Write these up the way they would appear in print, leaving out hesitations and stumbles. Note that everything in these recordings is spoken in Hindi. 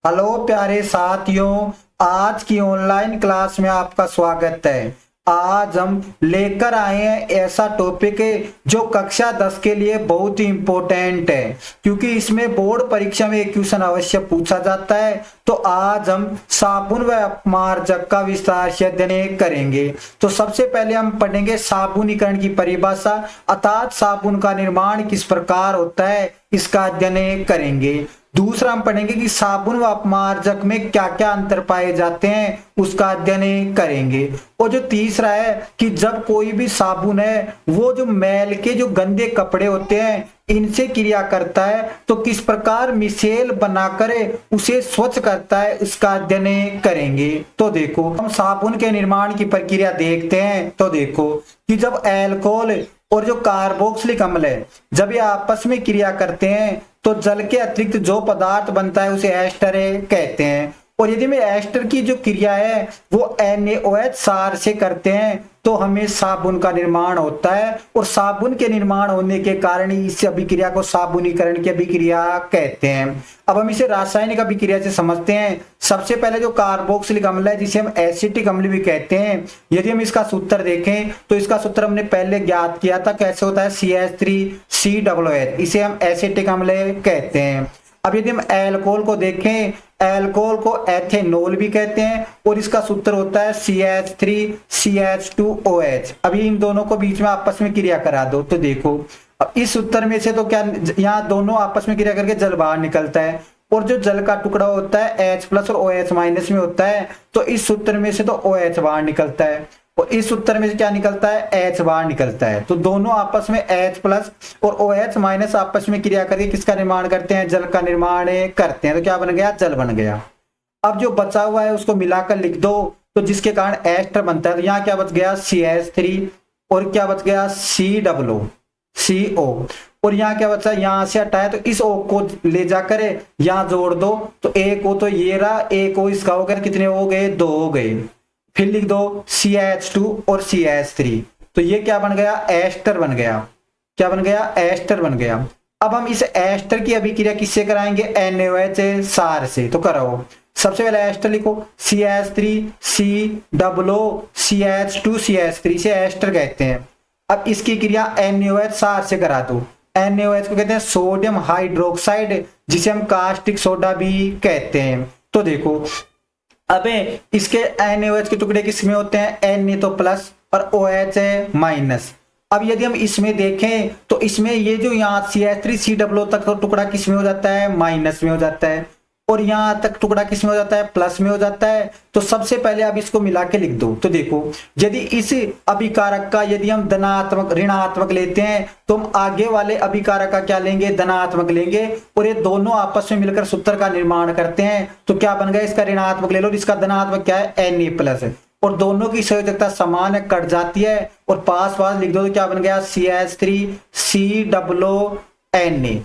हेलो प्यारे साथियों, आज की ऑनलाइन क्लास में आपका स्वागत है। आज हम लेकर आए हैं ऐसा टॉपिक है जो कक्षा 10 के लिए बहुत ही इम्पोर्टेंट है, क्योंकि इसमें बोर्ड परीक्षा में एक क्वेश्चन अवश्य पूछा जाता है। तो आज हम साबुन व अपमार्जक का विस्तार से अध्ययन करेंगे। तो सबसे पहले हम पढ़ेंगे साबुनीकरण की परिभाषा, अर्थात साबुन का निर्माण किस प्रकार होता है, इसका अध्ययन करेंगे। दूसरा हम पढ़ेंगे कि साबुन व अपमार्जक में क्या क्या अंतर पाए जाते हैं, उसका अध्ययन करेंगे। और जो तीसरा है कि जब कोई भी साबुन है वो जो मैल के जो गंदे कपड़े होते हैं इनसे क्रिया करता है तो किस प्रकार मिसेल बनाकर उसे स्वच्छ करता है, उसका अध्ययन करेंगे। तो देखो, हम साबुन के निर्माण की प्रक्रिया देखते हैं। तो देखो कि जब अल्कोहल और जो कार्बोक्सिलिक अम्ल है जब ये आपस में क्रिया करते हैं तो जल के अतिरिक्त जो पदार्थ बनता है उसे एस्टर कहते हैं। और यदि में एस्टर की जो क्रिया है वो NaOH क्षार से करते हैं तो हमें साबुन का निर्माण होता है। और साबुन के निर्माण होने के कारण इस अभिक्रिया को साबुनीकरण की अभिक्रिया कहते हैं। अब हम इसे रासायनिक अभिक्रिया से समझते हैं। सबसे पहले जो कार्बोक्सिलिक अम्ल है जिसे हम एसिटिक अम्ल भी कहते हैं, यदि हम इसका सूत्र देखें तो इसका सूत्र हमने पहले ज्ञात किया था, कैसे होता है CH3COOH, इसे हम एसिटिक अम्ल कहते हैं। अब यदि हम अल्कोहल को देखें, अल्कोहल को एथेनॉल भी कहते हैं और इसका सूत्र होता है CH3CH2OH। अभी इन दोनों को बीच में आपस में क्रिया करा दो तो देखो, अब इस सूत्र में से तो क्या यहाँ दोनों आपस में क्रिया करके जल बाहर निकलता है और जो जल का टुकड़ा होता है H+ और OH- में होता है तो इस सूत्र में से तो OH बाहर निकलता है और इस सूत्र में से क्या निकलता है, H बाहर निकलता है। तो दोनों आपस में H+ और OH- आपस में क्रिया करके किसका निर्माण करते हैं, जल का निर्माण करते हैं। तो क्या बन गया, जल बन गया। अब जो बचा हुआ है उसको मिलाकर लिख दो तो जिसके कारण एस्टर बनता है। तो यहाँ क्या बच गया, CH3 और क्या बच गया, CO। और यहाँ क्या बचा, यहाँ से हटाया तो इस O को ले जाकर यहाँ जोड़ दो तो एक O तो ये रहा, एक O इसका हो गया, कितने हो गए, 2 हो गए। फिर लिख दो CH2 और CH3, तो ये क्या बन गया, एस्टर बन गया। क्या बन गया, एस्टर बन गया। अब हम इस एस्टर की अभिक्रिया किससे कराएंगे, NaOH क्षार से। तो कराओ, सबसे पहले एस्टर लिखो, CH3COOCH2CH3 से एस्टर कहते हैं। अब इसकी क्रिया NaOH क्षार से करा दो। NaOH को कहते हैं सोडियम हाइड्रोक्साइड, जिसे हम कास्टिक सोडा भी कहते हैं। तो देखो, अबे इसके NaOH के टुकड़े किसमें होते हैं, Na तो प्लस और OH है माइनस। अब यदि हम इसमें देखें तो इसमें ये जो यहाँ CH3COO तक तो टुकड़ा किसमें हो जाता है, माइनस में हो जाता है और यहाँ तक टुकड़ा किसमें हो जाता है, प्लस में हो जाता है। तो सबसे पहले अब इसको मिला के लिख दो। तो देखो, यदि इस अभिकारक का यदि हम धनात्मक ऋणात्मक लेते हैं तो हम आगे वाले अभिकारक का क्या लेंगे, धनात्मक लेंगे और ये दोनों आपस में मिलकर सूत्र का निर्माण करते हैं। तो क्या बन गया, इसका ऋणात्मक ले लो, इसका धनात्मक क्या है, Na+ और दोनों की संयोजकता समान है, कट जाती है और पास पास लिख दो तो क्या बन गया, CH3COONA।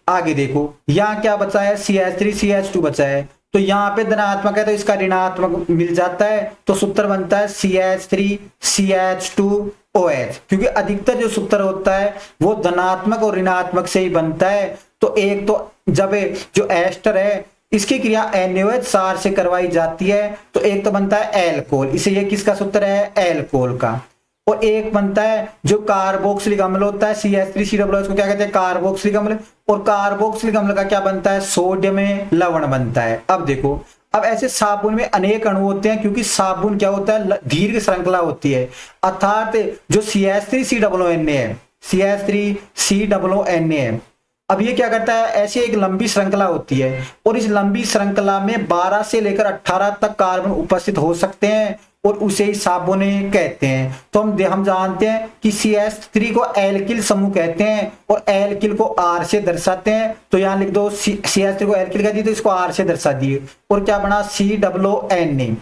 आगे देखो, यहाँ क्या बचा है, CH3CH2 बचा है। तो यहाँ पे धनात्मक है तो इसका ऋणात्मक मिल जाता है तो सूत्र बनता है CH3CH2OH, क्योंकि अधिकतर जो सूत्र होता है वो धनात्मक और ऋणात्मक से ही बनता है। तो एक तो जब जो एस्टर है इसकी क्रिया NaOH क्षार से करवाई जाती है तो एक तो बनता है अल्कोहल, इसे ये किसका सूत्र है, अल्कोहल का। और एक बनता है जो कार्बोक्सिलिक अम्ल होता है CH3COOH, इसको क्या कहते हैं, कार्बोक्सिलिक अम्ल। और कार्बोक्सिलिक अम्ल का क्या बनता है, सोडियम लवण बनता है। अब देखो, अब ऐसे साबुन में अनेक अणु होते हैं, क्योंकि साबुन क्या होता है, दीर्घ श्रृंखला होती है। अर्थात जो CH3COONA है, CH3COONA है, अब ये क्या करता है, ऐसी एक लंबी श्रृंखला होती है और इस लंबी श्रृंखला में 12 से लेकर 18 तक कार्बन उपस्थित हो सकते हैं और उसे ही साबुन कहते हैं। तो हम जानते हैं कि CH3 को एल्किल समूह कहते हैं और एल्किल को R से दर्शाते हैं। तो यहाँ लिख दो, CH3 को एल्किल कह दिए तो इसको R से दर्शा दिए और क्या बना, COONA।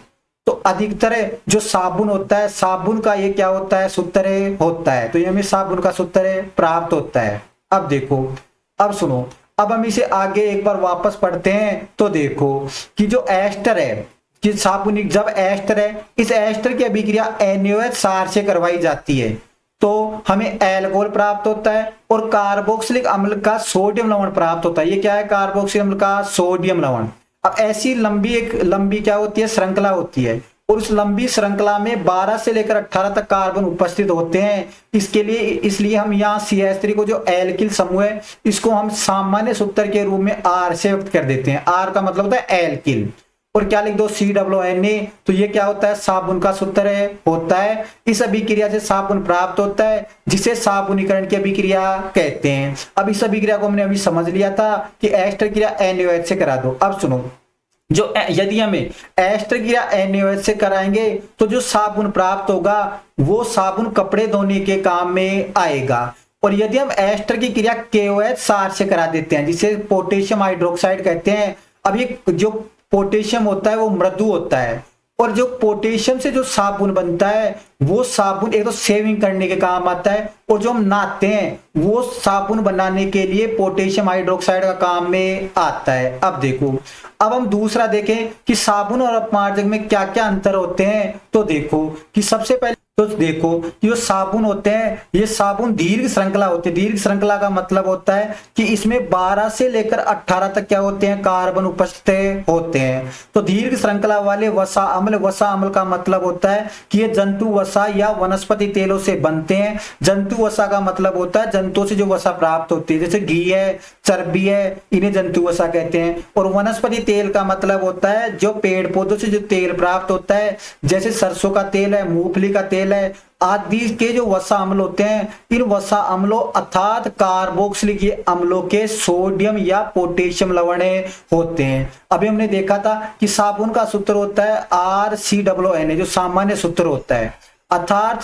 तो अधिकतर जो साबुन होता है, साबुन का ये क्या होता है, सूत्र होता है। तो ये हमें साबुन का सूत्र प्राप्त होता है। अब देखो, अब सुनो, अब हम इसे आगे एक बार वापस पढ़ते हैं। तो देखो कि जो एस्टर है, कि साबुनिक जब एस्टर है, इस एस्टर की अभिक्रिया NaOH क्षार से करवाई जाती है तो हमें अल्कोहल प्राप्त होता है और कार्बोक्सिलिक अम्ल का सोडियम लवण प्राप्त होता है। ये क्या है, कार्बोक्सिलिक अम्ल का सोडियम लवण। अब ऐसी लंबी क्या होती है, श्रृंखला होती है, और उस लंबी श्रृंखला में 12 से लेकर 18 तक कार्बन उपस्थित होते हैं। इसलिए हम यहाँ CH3 को जो एल्किल समूह है इसको हम सामान्य सूत्र के रूप में R से व्यक्त कर देते हैं। R का मतलब होता है एल्किल, और क्या लिख दो, COONA। तो ये क्या होता है, साबुन का सूत्र होता है। इस अभिक्रिया से साबुन प्राप्त होता है जिसे साबुनीकरण की अभिक्रिया कहते हैं। अब इस अभिक्रिया को हमने अभी समझ लिया था कि एस्टर क्रिया NaOH से करा दो। अब सुनो, जो यदि हमें एस्टर क्रिया NaOH से कराएंगे तो जो साबुन प्राप्त होगा वो साबुन कपड़े धोने के काम में आएगा। और यदि हम एस्टर की क्रिया KOH क्षार से करा देते हैं जिसे पोटेशियम हाइड्रोक्साइड कहते हैं। अब ये जो पोटेशियम होता है वो मृदु होता है, और जो पोटेशियम से जो साबुन बनता है वो साबुन एक तो सेविंग करने के काम आता है, और जो हम नहाते हैं वो साबुन बनाने के लिए पोटेशियम हाइड्रोक्साइड का काम में आता है। अब देखो, अब हम दूसरा देखें कि साबुन और अपमार्जक में क्या क्या अंतर होते हैं। तो देखो कि सबसे पहले तो देखो कि जो साबुन होते हैं ये साबुन दीर्घ श्रृंखला होते हैं। दीर्घ श्रृंखला का मतलब होता है कि इसमें 12 से लेकर 18 तक क्या होते हैं, कार्बन उपस्थित होते हैं। तो दीर्घ श्रृंखला वाले वसा अम्ल का मतलब होता है कि ये जंतु वसा या वनस्पति तेलों से बनते हैं। जंतु वसा का मतलब होता है जंतुओं से जो वसा प्राप्त होती है, जैसे घी है, चर्बी है, इन्हें जंतु वसा कहते हैं। और वनस्पति तेल का मतलब होता है जो पेड़ पौधों से जो तेल प्राप्त होता है, जैसे सरसों का तेल है, मूंगफली का तेल है आदि के जो वसा अम्ल होते हैं। इन वसा अम्लों अर्थात कार्बोक्सिलिक अम्लों के सोडियम या पोटेशियम लवण होते हैं। अभी हमने देखा था कि साबुन का सूत्र होता है RCOONA जो सामान्य सूत्र होता है, अर्थात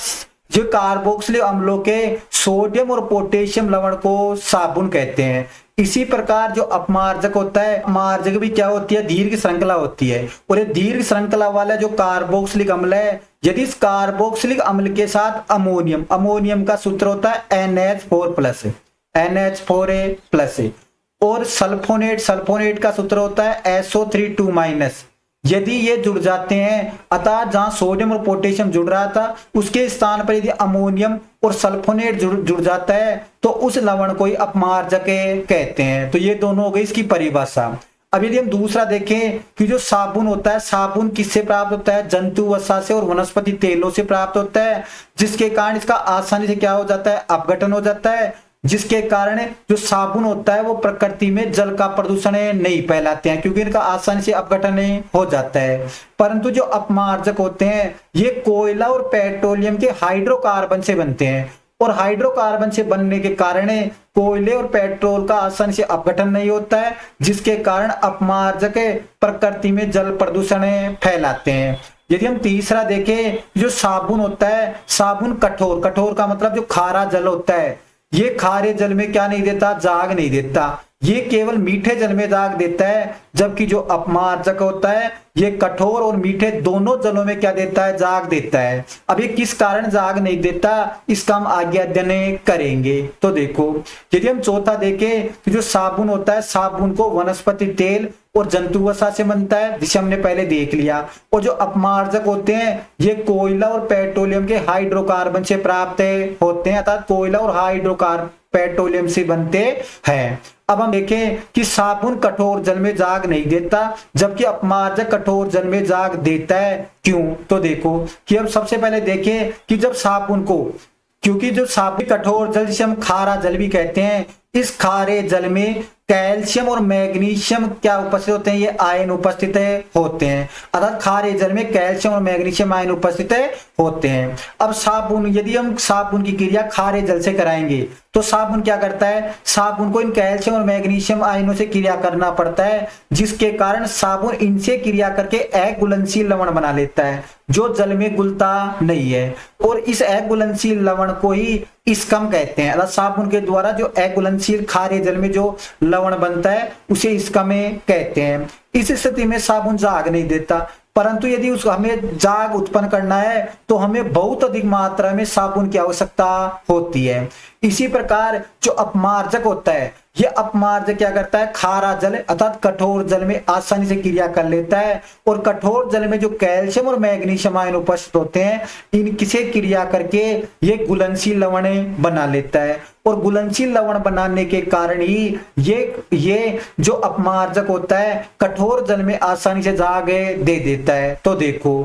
जो कार्बोक्सिलिक अम्लों के सोडियम और पोटेशियम लवण को साबुन कहते हैं। इसी प्रकार जो अपमार्जक होता है, अपमार्जक भी क्या होती है, दीर्घ श्रृंखला होती है। और ये दीर्घ श्रृंखला वाला जो कार्बोक्सिलिक अम्ल है, यदि इस कार्बोक्सिलिक अम्ल के साथ अमोनियम का सूत्र होता है NH4+, और सल्फोनेट का सूत्र होता है SO3 2-। यदि ये जुड़ जाते हैं, अर्थात जहां सोडियम और पोटेशियम जुड़ रहा था उसके स्थान पर यदि अमोनियम और सल्फोनेट जुड़ जाता है तो उस लवण को ही अपमार्जक कहते हैं। तो ये दोनों हो गई इसकी परिभाषा। अब यदि हम दूसरा देखें कि जो साबुन होता है, साबुन किससे प्राप्त होता है, जंतु वसा से और वनस्पति तेलों से प्राप्त होता है, जिसके कारण इसका आसानी से क्या हो जाता है, अपघटन हो जाता है, जिसके कारण जो साबुन होता है वो प्रकृति में जल का प्रदूषण नहीं फैलाते हैं क्योंकि इनका आसानी से अपघटन हो जाता है। परंतु जो अपमार्जक होते हैं ये कोयला और पेट्रोलियम के हाइड्रोकार्बन से बनते हैं, और हाइड्रोकार्बन से बनने के कारण कोयले और पेट्रोल का आसानी से अपघटन नहीं होता है, जिसके कारण अपमार्जक प्रकृति में जल प्रदूषण फैलाते हैं। यदि हम तीसरा देखें, जो साबुन होता है, साबुन कठोर का मतलब जो खारा जल होता है, ये खारे जल में क्या नहीं देता, जाग नहीं देता, ये केवल मीठे जल में जाग देता है। जबकि जो अपमार्जक होता है ये कठोर और मीठे दोनों जलों में क्या देता है, जाग देता है। अब ये किस कारण जाग नहीं देता, इसका हम आगे अध्ययन करेंगे। तो देखो यदि हम चौथा देखें तो जो साबुन होता है, साबुन को वनस्पति तेल और जंतु वसा से बनता है जिसे हमने पहले देख लिया। और जो अपमार्जक होते हैं ये कोयला और पेट्रोलियम के हाइड्रोकार्बन से प्राप्त होते हैं, अर्थात कोयला और हाइड्रोकार्बन पेट्रोलियम से बनते हैं। अब हम देखें कि साबुन कठोर जल में जाग नहीं देता जबकि अपमार्जक कठोर जल में जाग देता है। क्यों? तो देखो कि अब सबसे पहले देखें कि जब साबुन को, क्योंकि जो साबुन कठोर जल जिसे हम खारा जल भी कहते हैं, इस खारे जल में कैल्शियम और मैग्नीशियम क्या उपस्थित होते हैं, ये आयन उपस्थित होते हैं, अर्थात खारे जल में कैल्शियम और मैग्नीशियम आयन उपस्थित होते हैं। अब साबुन, यदि हम साबुन की क्रिया खारे जल से कराएंगे तो साबुन क्या करता है, साबुन को इन कैल्शियम और मैग्नीशियम आयनों से क्रिया करना पड़ता है, जिसके कारण साबुन इनसे क्रिया करके अघुलनशील लवण बना लेता है जो जल में घुलता नहीं है, और इस अघुलनशील लवण को ही स्कम कहते हैं। अर्थात साबुन के द्वारा जो अघुलनशील खारे जल में जो लवण बनता है उसे स्कम कहते हैं। इस स्थिति में साबुन जाग नहीं देता, परंतु यदि उस हमें जाग उत्पन्न करना है तो हमें बहुत अधिक मात्रा में साबुन की आवश्यकता होती है। इसी प्रकार जो अपमार्जक होता है, ये अपमार्जक क्या करता है, खारा जल अर्थात कठोर जल में आसानी से क्रिया कर लेता है, और कठोर जल में जो कैल्शियम और मैग्नीशियम आयन उपस्थित होते हैं, इनकी से क्रिया करके ये घुलनशील लवण बना लेता है, और घुलनशील लवण बनाने के कारण ही ये जो अपमार्जक होता है कठोर जल में आसानी से जगह दे देता है। तो देखो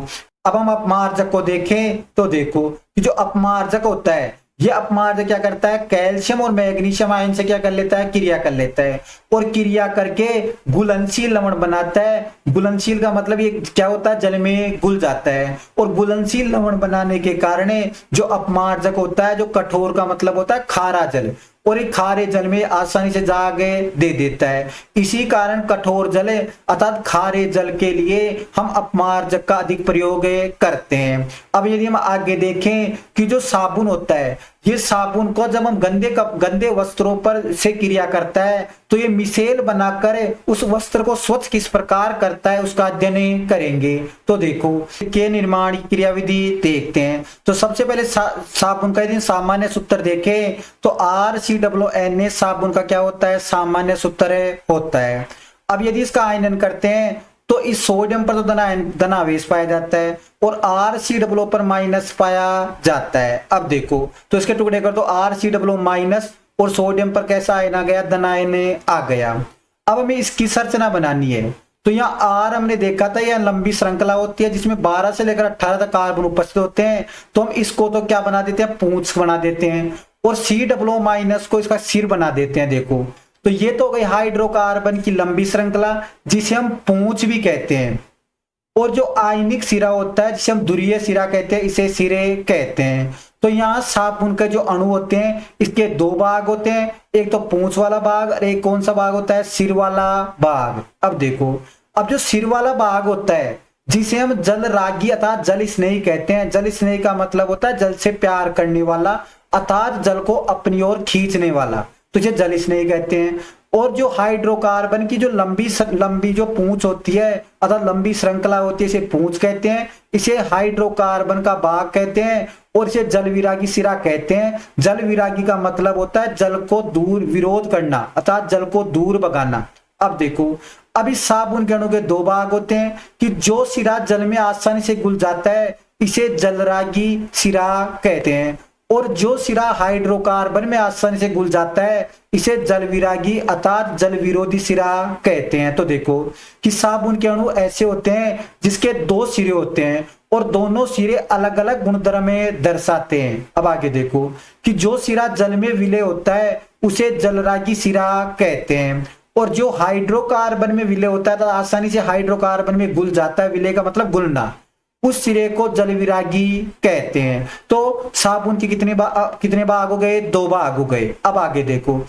अब हम अपमार्जक को देखें तो देखो कि जो अपमार्जक होता है, ये अपमार्जक क्या करता है, कैल्शियम और मैग्नीशियम आयन से क्या कर लेता है, क्रिया कर लेता है, और क्रिया करके घुलनशील लवण बनाता है। घुलनशील का मतलब ये क्या होता है, जल में घुल जाता है, और घुलनशील लवण बनाने के कारण जो अपमार्जक होता है, जो कठोर का मतलब होता है खारा जल, और एक खारे जल में आसानी से जगह दे देता है। इसी कारण कठोर जल अर्थात खारे जल के लिए हम अपमार्जक का अधिक प्रयोग करते हैं। अब यदि हम आगे देखें कि जो साबुन होता है, ये साबुन को जब हम गंदे वस्त्रों पर से क्रिया करता है तो ये मिसेल बनाकर उस वस्त्र को स्वच्छ किस प्रकार करता है उसका अध्ययन करेंगे। तो देखो के निर्माण की क्रियाविधि देखते हैं। तो सबसे पहले साबुन का यदि सामान्य सूत्र देखें तो RCOONA साबुन का क्या होता है, सामान्य सूत्र होता है। अब यदि इसका आयनन करते हैं तो इस सोडियम पर तो धनावेश पाया जाता है और RCOO पर माइनस पाया जाता है। अब देखो तो इसके टुकड़े कर तो RCOO माइनस और सोडियम पर कैसा आयन आ गया, धनायन आ गया। अब हमें इसकी संरचना बनानी है। तो यहाँ R हमने देखा था यह लंबी श्रृंखला होती है जिसमें 12 से लेकर 18 तक कार्बन उपस्थित होते हैं। तो हम इसको तो क्या बना देते हैं, पूंछ बना देते हैं, और COO माइनस को इसका सिर बना देते हैं। देखो तो ये तो हो गई हाइड्रोकार्बन की लंबी श्रृंखला जिसे हम पूंछ भी कहते हैं, और जो आयनिक सिरा होता है जिसे हम ध्रुवीय सिरा कहते हैं, इसे सिरे कहते हैं। तो यहाँ साबुन के जो अणु होते हैं इसके दो भाग होते हैं, एक तो पूंछ वाला भाग और एक कौन सा भाग होता है, सिर वाला भाग। अब देखो अब जो सिर वाला भाग होता है जिसे हम जल रागी अर्थात जल स्नेही कहते हैं। जल स्नेही का मतलब होता है जल से प्यार करने वाला अर्थात जल को अपनी ओर खींचने वाला, तो इसे जल स्नेही कहते हैं। और जो हाइड्रोकार्बन की जो लंबी जो पूंछ होती है अर्थात लंबी श्रृंखला होती है इसे पूंछ कहते हैं, इसे हाइड्रोकार्बन का भाग कहते हैं, और इसे जल विरागी सिरा कहते हैं। जल विरागी का मतलब होता है जल को दूर विरोध करना अर्थात जल को दूर भगाना। अब देखो अब इस साबुन के अणु के दो भाग होते हैं कि जो सिरा जल में आसानी से घुल जाता है इसे जलरागी सिरा कहते हैं, और जो सिरा हाइड्रोकार्बन में आसानी से घुल जाता है इसे जल विरागी अर्थात जल विरोधी सिरा कहते हैं। तो देखो कि साबुन के अणु ऐसे होते हैं जिसके दो सिरे होते हैं और दोनों सिरे अलग अलग गुणधर्म में दर्शाते हैं। अब आगे देखो कि जो सिरा जल में विलय होता है उसे जलरागी सिरा कहते हैं, और जो हाइड्रोकार्बन में विलय होता है तो आसानी से हाइड्रोकार्बन में घुल जाता है, विलय का मतलब घुलना, उस सिरे को जल विरागी कहते हैं। तो साबुन के कितने भाग हो गए, दो भाग हो गए। अब आगे देखो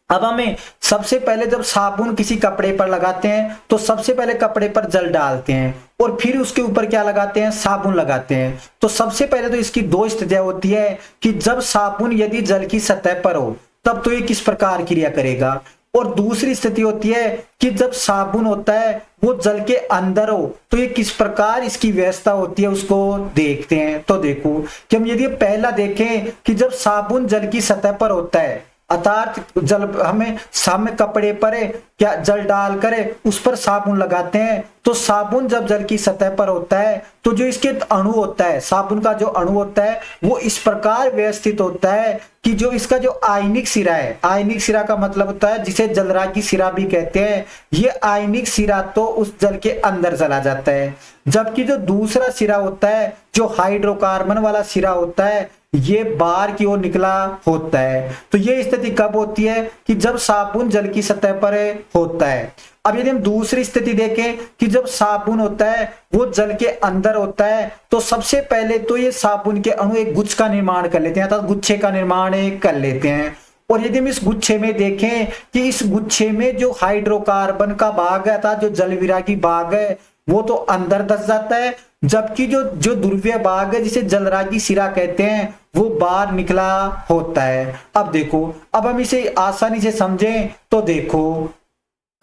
अब हमें सबसे पहले जब साबुन किसी कपड़े पर लगाते हैं तो सबसे पहले कपड़े पर जल डालते हैं और फिर उसके ऊपर क्या लगाते हैं, साबुन लगाते हैं। तो सबसे पहले तो इसकी दो स्थितियां होती है कि जब साबुन यदि जल की सतह पर हो तब तो ये किस प्रकार क्रिया करेगा, और दूसरी स्थिति होती है कि जब साबुन होता है वो जल के अंदर हो तो ये किस प्रकार इसकी व्यवस्था होती है उसको देखते हैं। तो देखो कि हम यदि पहला देखें कि जब साबुन जल की सतह पर होता है अर्थात जल हमें सामने कपड़े पर क्या जल डालकर उस पर साबुन लगाते हैं, तो साबुन जब जल की सतह पर होता है तो जो इसके अणु होता है, साबुन का जो अणु होता है वो इस प्रकार व्यवस्थित होता है कि जो इसका जो आयनिक सिरा है, आयनिक सिरा का मतलब होता है जिसे जलरागी सिरा भी कहते हैं, ये आयनिक सिरा तो उस जल के अंदर चला जाता है, जबकि जो दूसरा सिरा होता है जो हाइड्रोकार्बन वाला सिरा होता है ये बाहर की ओर निकला होता है। तो ये स्थिति कब होती है कि जब साबुन जल की सतह पर होता है। अब यदि हम दूसरी स्थिति देखें कि जब साबुन होता है वो जल के अंदर होता है तो सबसे पहले तो ये साबुन के अणु एक गुच्छ का निर्माण कर लेते हैं अर्थात गुच्छे का निर्माण कर लेते हैं, और यदि हम इस गुच्छे में देखें कि इस गुच्छे में जो हाइड्रोकार्बन का भाग है अर्थात जो जल विरागी भाग है वो तो अंदर धस जाता है, जबकि जो ध्रुवीय भाग है जिसे जलरागी सिरा कहते हैं वो बाहर निकला होता है। अब देखो अब हम इसे आसानी से समझें तो देखो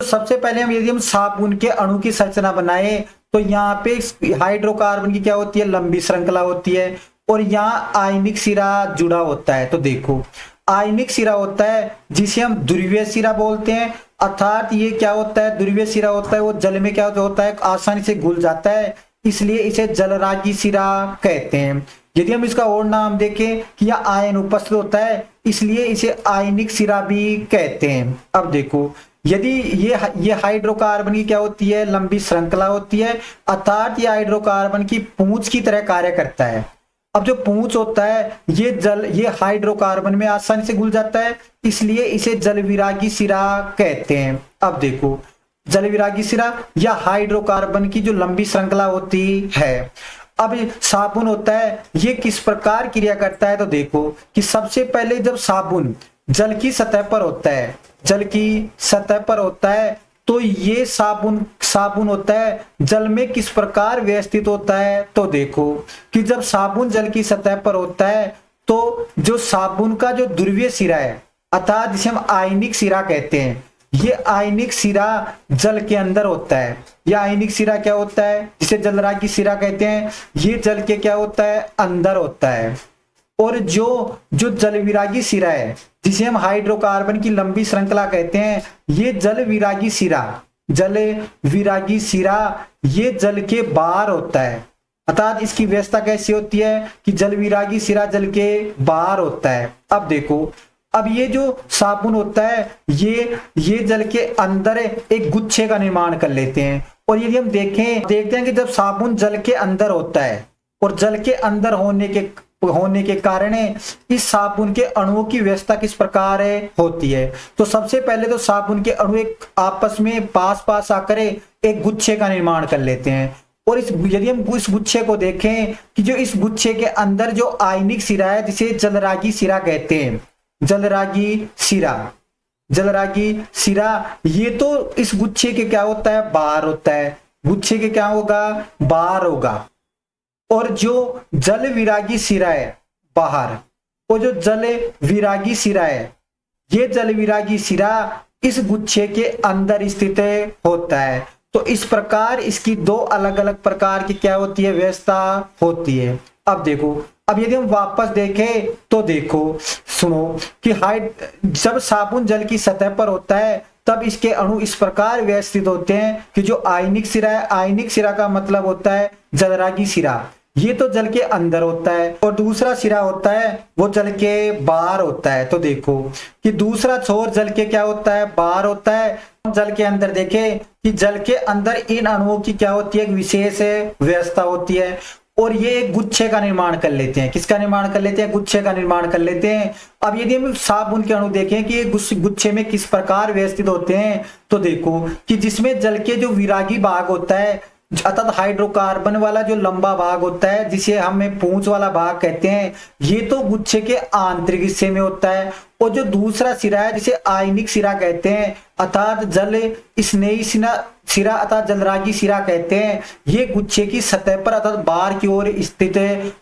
सबसे पहले यदि हम साबुन के अणु की संरचना बनाए तो यहाँ पे हाइड्रोकार्बन की क्या होती है, लंबी श्रृंखला होती है, और यहाँ आयनिक सिरा जुड़ा होता है। तो देखो आयनिक सिरा होता है जिसे हम ध्रुवीय सिरा बोलते हैं, अर्थात ये क्या होता है, ध्रुवीय सिरा होता है वो जल में क्या होता है, आसानी से घुल जाता है, इसलिए इसे जलरागी सिरा कहते हैं। यदि हम इसका और नाम देखें कि यह आयन उपस्थित होता है, इसलिए इसे आयनिक सिरा भी कहते हैं। अब देखो, यदि ये हाइड्रोकार्बन की क्या होती है, लंबी श्रृंखला होती है, अर्थात ये हाइड्रोकार्बन की पूंछ की तरह कार्य करता है। अब जो पूंछ होता है ये हाइड्रोकार्बन में आसानी से घुल जाता है, इसलिए इसे जलविरागी सिरा कहते हैं। अब देखो, जलविरागी सिरा या हाइड्रोकार्बन की जो लंबी श्रृंखला होती है। अब साबुन होता है, ये किस प्रकार क्रिया करता है, तो देखो कि सबसे पहले जब साबुन जल की सतह पर होता है, जल की सतह पर होता है, तो ये साबुन होता है जल में किस प्रकार व्यवस्थित होता है, तो देखो कि जब साबुन जल की सतह पर होता है तो जो साबुन का जो ध्रुवीय सिरा है, अर्थात जिसे हम आयनिक सिरा कहते हैं, ये आयनिक सिरा जल के अंदर होता है। यह आयनिक सिरा क्या होता है, जिसे जलरागी सिरा कहते हैं, ये जल के क्या होता है, अंदर होता है। और जो जलविरागी सिरा है, जिसे हम हाइड्रोकार्बन की लंबी श्रृंखला कहते हैं, ये जलविरागी सिरा ये जल के बाहर होता है। अर्थात इसकी व्यवस्था कैसी होती है कि जलविरागी सिरा जल के बाहर होता है। अब देखो, अब ये जो साबुन होता है ये जल के अंदर एक गुच्छे का निर्माण कर लेते हैं। और यदि हम देखते हैं कि जब साबुन जल के अंदर होता है और जल के अंदर होने के कारण इस साबुन के अणुओं की व्यवस्था किस प्रकार होती है, तो सबसे पहले तो साबुन के अणु एक आपस में पास आकर एक गुच्छे का निर्माण कर लेते हैं। और यदि हम इस गुच्छे को देखें कि जो इस गुच्छे के अंदर जो आयनिक सिरा है, जिसे जलरागी सिरा कहते हैं, जलरागी सिरा ये तो इस गुच्छे के क्या होता है, बाहर होता है। गुच्छे के क्या होगा, बाहर होगा। और जो जल विरागी सिरा है बाहर, और जो जल विरागी सिरा है, ये जल विरागी सिरा इस गुच्छे के अंदर स्थित होता है। तो इस प्रकार इसकी दो अलग अलग प्रकार की क्या होती है, व्यवस्था होती है। अब देखो, अब यदि हम वापस देखें तो देखो, सुनो कि जब साबुन जल की सतह पर होता है तब इसके अणु इस प्रकार व्यवस्थित होते हैं कि जो आयनिक सिरा है, आयनिक सिरा का मतलब होता है जलरागी सिरा, ये तो जल के अंदर होता है, और दूसरा सिरा होता है वो जल के बाहर होता है। तो देखो कि दूसरा छोर जल के क्या होता है, बाहर होता है। जल के अंदर देखें कि जल के अंदर इन अणुओं की क्या होती है, एक विशेष व्यवस्था होती है, और ये एक गुच्छे का निर्माण कर लेते हैं। किसका निर्माण कर लेते हैं, गुच्छे का निर्माण कर लेते हैं। अब यदि हम साबुन के अणु देखें कि गुच्छे में किस प्रकार व्यवस्थित होते हैं, तो देखो कि जिसमें जल के जो विरागी भाग होता है, अर्थात हाइड्रोकार्बन वाला जो लंबा भाग होता है, जिसे हमें पूंछ वाला भाग कहते हैं, ये तो गुच्छे के आंतरिक हिस्से में होता है। और जो दूसरा सिरा है, जिसे आयनिक सिरा कहते हैं, अर्थात जल स्नेही सिरा अर्थात जलरागी सिरा कहते हैं, ये गुच्छे की सतह पर अर्थात बाहर की ओर स्थित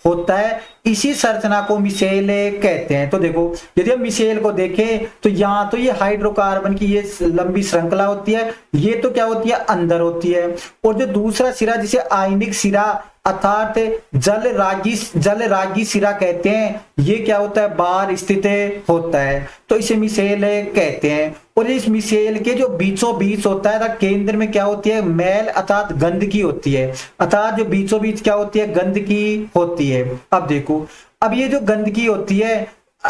होता है। इसी संरचना को मिसेल कहते हैं। तो देखो, यदि हम मिसेल को देखें तो यहाँ तो ये हाइड्रोकार्बन की ये लंबी श्रृंखला होती है, ये तो क्या होती है, अंदर होती है। और जो दूसरा सिरा, जिसे आयनिक सिरा अर्थात जल रागी सिरा कहते हैं, ये क्या होता है, बाहर स्थित होता है। तो इसे मिसेल कहते हैं। और इस मिसेल के जो बीचों बीच होता है, केंद्र में क्या होती है, मैल अर्थात गंदगी होती है, अर्थात जो बीचों बीच क्या होती है, गंदगी होती है। अब देखो, अब ये जो गंदगी होती है,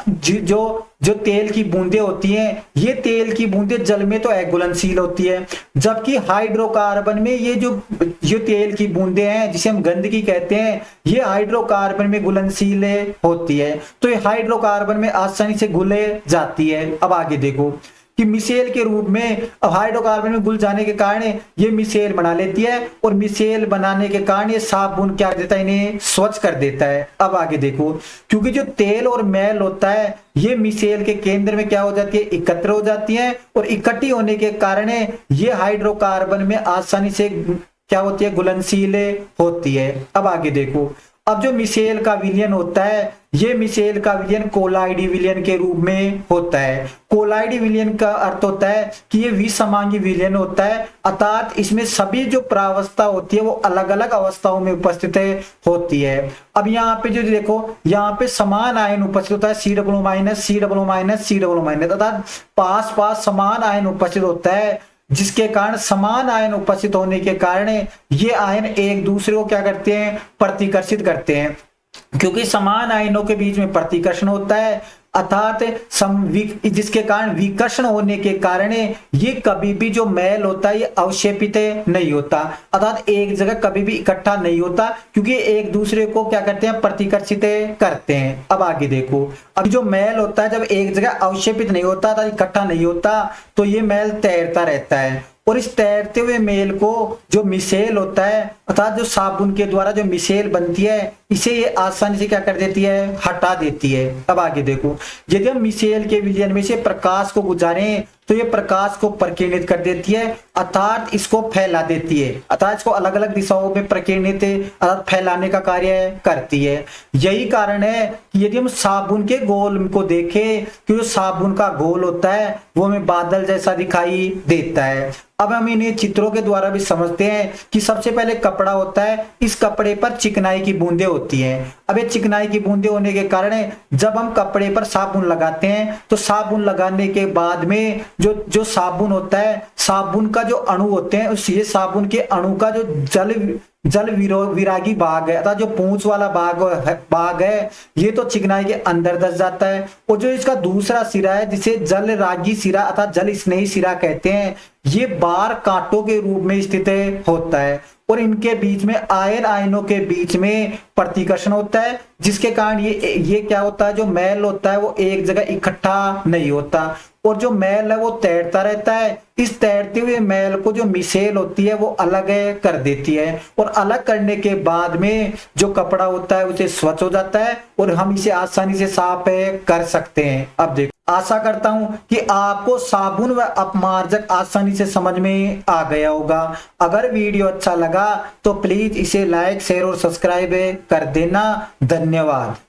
जो तेल की बूंदें होती हैं, ये तेल की बूंदें जल में तो अघुलनशील होती है, जबकि हाइड्रोकार्बन में ये जो तेल की बूंदें हैं, जिसे हम गंदगी कहते हैं, ये हाइड्रोकार्बन में घुलनशील होती है। तो ये हाइड्रोकार्बन में आसानी से घुले जाती है। अब आगे देखो कि मिसेल के रूप में अब हाइड्रोकार्बन में घुल जाने के कारण ये मिसेल बना लेती है, और मिसेल बनाने के कारण ये साबुन क्या देता है, इन्हें स्वच्छ कर देता है। अब आगे देखो, क्योंकि जो तेल और मैल होता है, ये मिसेल के केंद्र में क्या हो जाती है, एकत्र हो जाती है, और इकट्ठी होने के कारण ये हाइड्रोकार्बन में आसानी से क्या होती है, घुलनशील होती है। अब आगे देखो, अब जो मिशेल का विलयन होता है, ये मिशेल का विलयन कोलाइडी विलयन के रूप में होता है। कोलाइडी विलयन का अर्थ होता है कि ये विसमांगी विलयन होता है, अर्थात इसमें सभी जो प्रावस्था होती है वो अलग अलग अवस्थाओं में उपस्थित होती है। अब यहाँ पे जो देखो, यहाँ पे समान आयन उपस्थित होता है, COO minus COO minus COO minus, अर्थात पास पास समान आयन उपस्थित होता है, जिसके कारण समान आयन उपस्थित होने के कारण ये आयन एक दूसरे को क्या करते हैं, प्रतिकर्षित करते हैं। क्योंकि समान आयनों के बीच में प्रतिकर्षण होता है, अर्थात जिसके कारण विकर्षण होने के कारण ये कभी भी जो मैल होता है ये अवक्षेपित नहीं होता, अर्थात एक जगह कभी भी इकट्ठा नहीं होता, क्योंकि एक दूसरे को क्या करते हैं, प्रतिकर्षित करते हैं। अब आगे देखो, अब जो मैल होता है जब एक जगह अवक्षेपित नहीं होता अर्थात इकट्ठा नहीं होता तो ये मैल तैरता रहता है, और इस तैरते हुए मेल को जो मिशेल होता है अर्थात जो साबुन के द्वारा जो मिशेल बनती है इसे ये आसानी से क्या कर देती है, हटा देती है। अब आगे देखो, यदि हम मिशेल के विलयन में से प्रकाश को गुजारें तो ये प्रकाश को प्रकीर्णित कर देती है, अर्थात इसको फैला देती है, अर्थात इसको अलग अलग दिशाओं में प्रकीर्णित अर्थात फैलाने का कार्य करती है। यही कारण है कि यदि हम साबुन के गोल को देखें तो जो साबुन का गोल होता है वो हमें बादल जैसा दिखाई देता है। अब हम इन्हें चित्रों के द्वारा भी समझते हैं कि सबसे पहले कपड़ा होता है, इस कपड़े पर चिकनाई की बूंदें होती हैं। अब ये चिकनाई की बूंदें होने के कारण जब हम कपड़े पर साबुन लगाते हैं तो साबुन लगाने के बाद में जो साबुन होता है, साबुन का जो अणु होते हैं, उस ये साबुन के अणु का जो जल विरागी भाग है अर्थात जो पूंछ वाला भाग है ये तो चिकनाई के अंदर दस जाता है, और जो इसका दूसरा सिरा है जिसे जल रागी सिरा अर्थात जल स्नेही सिरा कहते हैं, ये बार कांटों के रूप में स्थित होता है, और इनके बीच में आयनों के बीच में प्रतिकर्षण होता है, जिसके कारण ये क्या होता है, जो मैल होता है वो एक जगह इकट्ठा नहीं होता, और जो मैल है वो तैरता रहता है। इस तैरते हुए मैल को जो मिशेल होती है वो अलग कर देती है, और अलग करने के बाद में जो कपड़ा होता है उसे स्वच्छ हो जाता है और हम इसे आसानी से साफ कर सकते हैं। अब देखो, आशा करता हूं कि आपको साबुन व अपमार्जक आसानी से समझ में आ गया होगा। अगर वीडियो अच्छा लगा तो प्लीज इसे लाइक, शेयर और सब्सक्राइब कर देना। धन्यवाद।